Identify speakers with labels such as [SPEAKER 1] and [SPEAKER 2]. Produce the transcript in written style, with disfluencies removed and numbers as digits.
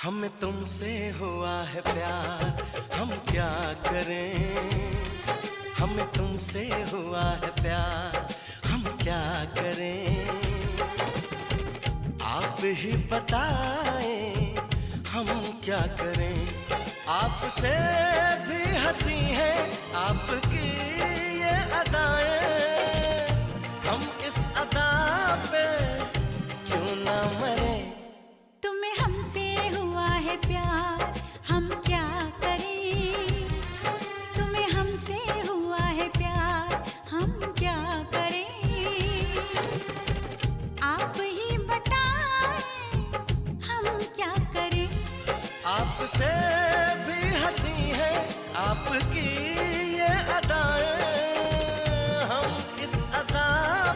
[SPEAKER 1] हमें तुमसे हुआ है प्यार, हम क्या करें। हमें तुमसे हुआ है प्यार, हम क्या करें। आप ही बताएं हम क्या करें। आपसे भी हंसी है आपकी ये अदाएं, हम इस अदा पे क्यों ना मरे।
[SPEAKER 2] तुम्हें हमसे हुआ है प्यार, हम क्या करें। तुम्हें हमसे हुआ है प्यार, हम क्या करें। आप ही बताएं हम क्या करें।
[SPEAKER 1] आपसे भी हंसी है आपकी